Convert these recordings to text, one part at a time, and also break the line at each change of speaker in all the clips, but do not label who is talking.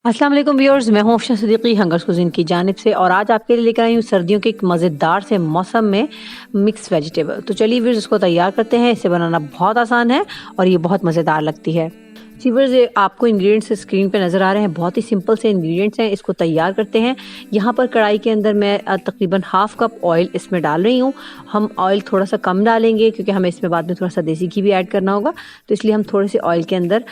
अस्सलाम वालेकुम व्यूअर्स, मैं हूं अफशा सिद्दीकी हंगर्स कुज़ीन की जानिब से और आज आपके लिए लेकर आई हूं सर्दियों के एक मज़ेदार से मौसम में मिक्स वेजिटेबल। तो चलिए व्यूअर्स इसको तैयार करते हैं। इसे बनाना बहुत आसान है और ये बहुत मज़ेदार लगती है। जी व्यूअर्स, ये आपको इंग्रेडिएंट्स स्क्रीन पे नज़र आ रहे हैं। बहुत ही सिंपल से इंग्रेडिएंट्स हैं। इसको तैयार करते हैं। यहाँ पर कढ़ाई के अंदर मैं तकरीबन हाफ कप ऑयल इसमें डाल रही हूँ। हम ऑयल थोड़ा सा कम डालेंगे क्योंकि हमें इसमें बाद में थोड़ा सा देसी घी भी ऐड करना होगा, तो इसलिए हम थोड़े से ऑयल के अंदर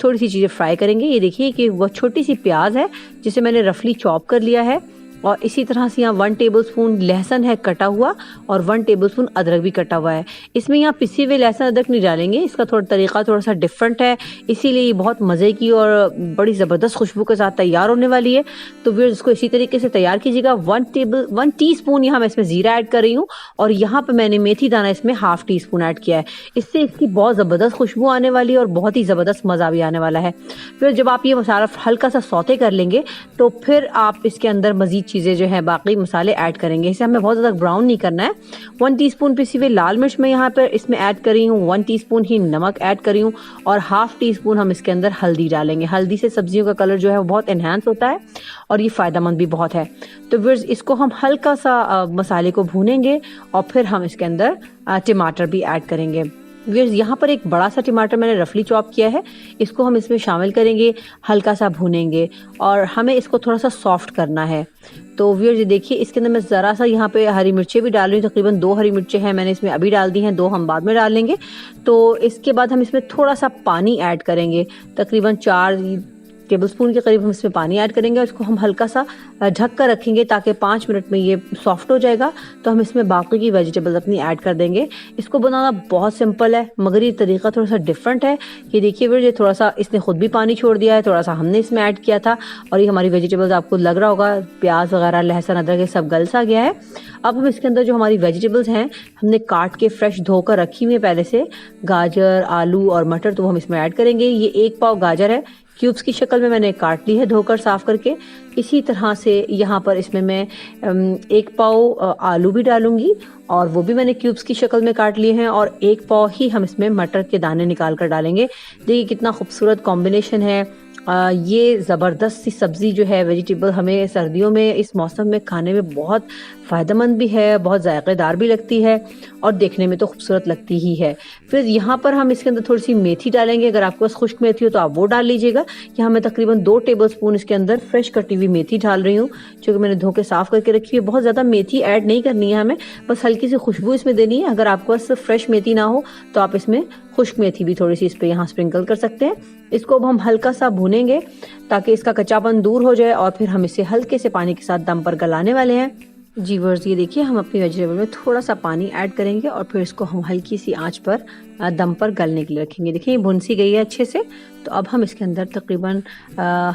थोड़ी सी चीज़ें फ्राई करेंगे। ये देखिए कि वह छोटी सी प्याज है जिसे मैंने रफली चॉप कर लिया है, और इसी तरह से यहाँ 1 टेबलस्पून लहसुन है कटा हुआ और 1 टेबलस्पून अदरक भी कटा हुआ है। इसमें यहाँ पिसी हुए लहसुन अदरक नहीं डालेंगे, इसका तरीका थोड़ा सा डिफरेंट है, इसीलिए ये बहुत मज़े की और बड़ी ज़बरदस्त खुशबू के साथ तैयार होने वाली है। तो फिर इसको इसी तरीके से तैयार कीजिएगा। 1 टीस्पून यहाँ मैं इसमें ज़ीरा ऐड कर रही हूँ, और यहाँ पर मैंने मेथी दाना इसमें हाफ टी स्पून ऐड किया है। इससे इसकी बहुत ज़बरदस्त खुशबू आने वाली है और बहुत ही ज़बरदस्त मज़ा भी आने वाला है। फिर जब आप ये मसाला हल्का सा सौते कर लेंगे तो फिर आप इसके अंदर मज़ीद चीज़ें जो है बाकी मसाले ऐड करेंगे। इसे हमें बहुत ज़्यादा ब्राउन नहीं करना है। 1 टीस्पून पिसी हुई लाल मिर्च मैं यहाँ पर इसमें ऐड करी हूँ, 1 टीस्पून ही नमक ऐड करी हूँ, और हाफ टी स्पून हम इसके अंदर हल्दी डालेंगे। हल्दी से सब्जियों का कलर जो है वो बहुत एनहांस होता है और ये फ़ायदेमंद भी बहुत है। तो फिर इसको हम हल्का सा मसाले को भूनेंगे और फिर हम इसके अंदर टमाटर भी ऐड करेंगे। व्यूअर्स, यहाँ पर एक बड़ा सा टमाटर मैंने रफली चॉप किया है, इसको हम इसमें शामिल करेंगे, हल्का सा भूनेंगे और हमें इसको थोड़ा सा सॉफ्ट करना है। तो व्यूअर्स ये देखिए, इसके अंदर मैं ज़रा सा यहाँ पे हरी मिर्चें भी डाल रही हूँ। तकरीबन 2 हरी मिर्चें हैं, मैंने इसमें अभी डाल दी हैं, 2 हम बाद में डालेंगे। तो इसके बाद हम इसमें थोड़ा सा पानी ऐड करेंगे, तकरीबन 4 टेबलस्पून के करीब हम इसमें पानी ऐड करेंगे और इसको हम हल्का सा ढक कर रखेंगे ताकि 5 मिनट में ये सॉफ्ट हो जाएगा। तो हम इसमें बाकी की वेजिटेबल्स अपनी ऐड कर देंगे। इसको बनाना बहुत सिंपल है मगर ये तरीका थोड़ा सा डिफरेंट है। ये देखिए फिर ये थोड़ा सा इसने खुद भी पानी छोड़ दिया है, थोड़ा सा हमने इसमें ऐड किया था, और ये हमारी वेजिटेबल्स आपको लग रहा होगा प्याज वगैरह लहसुन अदरक ये सब गल सा गया है। अब हम इसके अंदर जो हमारी वेजिटेबल्स हैं हमने काट के फ्रेश धोकर रखी हुई है पहले से, गाजर आलू और मटर, तो हम इसमें ऐड करेंगे। ये 1 पाव गाजर है, क्यूब्स की शक्ल में मैंने काट ली है धोकर साफ करके। इसी तरह से यहाँ पर इसमें मैं 1 पाव आलू भी डालूंगी और वो भी मैंने क्यूब्स की शक्ल में काट लिए हैं, और 1 पाव ही हम इसमें मटर के दाने निकाल कर डालेंगे। देखिए कितना खूबसूरत कॉम्बिनेशन है। ये ज़बरदस्त सी सब्ज़ी जो है वेजिटेबल हमें सर्दियों में इस मौसम में खाने में बहुत फ़ायदेमंद भी है, बहुत जायकेदार भी लगती है और देखने में तो खूबसूरत लगती ही है। फिर यहाँ पर हम इसके अंदर थोड़ी सी मेथी डालेंगे। अगर आपके पास खुश्क मेथी हो तो आप वो डाल लीजिएगा। यहाँ मैं तकरीबन 2 टेबलस्पून इसके अंदर फ्रेश कटी हुई मेथी डाल रही हूँ, जो कि मैंने धो के साफ़ करके रखी है। बहुत ज़्यादा मेथी ऐड नहीं करनी है हमें, बस हल्की सी खुशबू इसमें देनी है। अगर आपके पास फ्रेश मेथी ना हो तो आप इसमें खुश्क मेथी भी थोड़ी सी इस पर यहाँ स्प्रिंकल कर सकते हैं। इसको अब हम हल्का सा भूनेंगे ताकि इसका कच्चापन दूर हो जाए, और फिर हम इसे हल्के से पानी के साथ दम पर गलाने वाले हैं। जी व्यूअर्स, ये देखिए हम अपनी वेजिटेबल में थोड़ा सा पानी ऐड करेंगे और फिर इसको हम हल्की सी आंच पर दम पर गलने के लिए रखेंगे। देखिए ये भुन सी गई है अच्छे से। तो अब हम इसके अंदर तकरीबन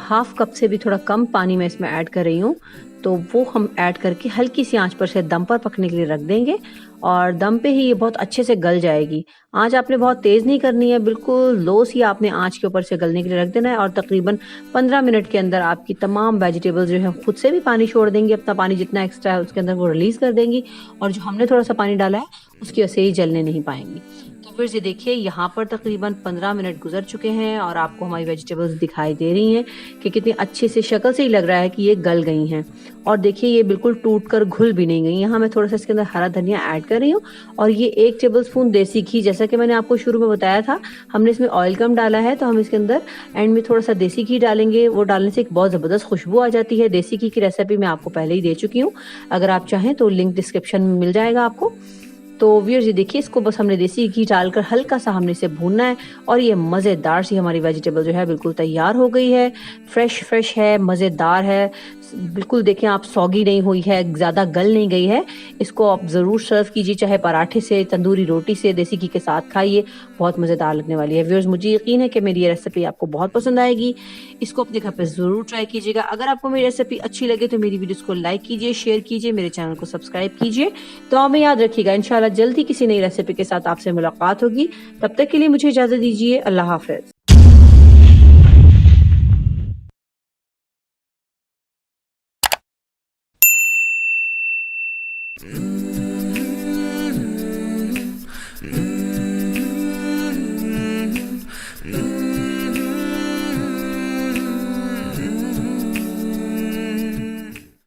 हाफ कप से भी थोड़ा कम पानी मैं इसमें ऐड कर रही हूँ, तो वो हम ऐड करके हल्की सी आंच पर से दम पर पकने के लिए रख देंगे, और दम पे ही ये बहुत अच्छे से गल जाएगी। आंच आपने बहुत तेज़ नहीं करनी है, बिल्कुल लो सी आपने आंच के ऊपर से गलने के लिए रख देना है, और तकरीबन 15 मिनट के अंदर आपकी तमाम वेजिटेबल्स जो है खुद से भी पानी छोड़ देंगी। अपना पानी जितना एक्स्ट्रा है उसके अंदर वो रिलीज़ कर देंगी, और जो हमने थोड़ा सा पानी डाला है उसकी वजह से ही जलने नहीं पाएंगी। तो फिर से देखिए यहाँ पर तकरीबन 15 मिनट गुजर चुके हैं और आपको हमारी वेजिटेबल्स दिखाई दे रही हैं कि कितनी अच्छे से शक्ल से ही लग रहा है कि ये गल गई हैं। और देखिए ये बिल्कुल टूट कर घुल भी नहीं गई। यहाँ मैं थोड़ा सा इसके अंदर हरा धनिया ऐड कर रही हूँ, और ये 1 टेबलस्पून देसी घी, जैसा कि मैंने आपको शुरू में बताया था हमने इसमें ऑयल कम डाला है, तो हम इसके अंदर एंड में थोड़ा सा देसी घी डालेंगे। वो डालने से एक बहुत ज़बरदस्त खुशबू आ जाती है। देसी घी की रेसिपी मैं आपको पहले ही दे चुकी हूँ, अगर आप चाहें तो लिंक डिस्क्रिप्शन में मिल जाएगा आपको। तो व्यूअर्स ये देखिए, इसको बस हमने देसी घी डालकर हल्का सा हमने इसे भूनना है, और ये मज़ेदार सी हमारी वेजिटेबल जो है बिल्कुल तैयार हो गई है। फ्रेश है, मज़ेदार है, बिल्कुल देखें आप, सौगी नहीं हुई है, ज़्यादा गल नहीं गई है। इसको आप ज़रूर सर्व कीजिए, चाहे पराठे से, तंदूरी रोटी से, देसी घी के साथ खाइए, बहुत मज़ेदार लगने वाली है। व्यूअर्स मुझे यकीन है कि मेरी ये रेसिपी आपको बहुत पसंद आएगी। इसको अपने घर पर ज़रूर ट्राई कीजिएगा। अगर आपको मेरी रेसिपी अच्छी लगे तो मेरी वीडियोज़ को लाइक कीजिए, शेयर कीजिए, मेरे चैनल को सब्सक्राइब कीजिए। तो हमें याद रखिएगा, इंशाल्लाह जल्द ही किसी नई रेसिपी के साथ आपसे मुलाकात होगी। तब तक के लिए मुझे इजाज़त दीजिए। अल्लाह हाफ़िज़।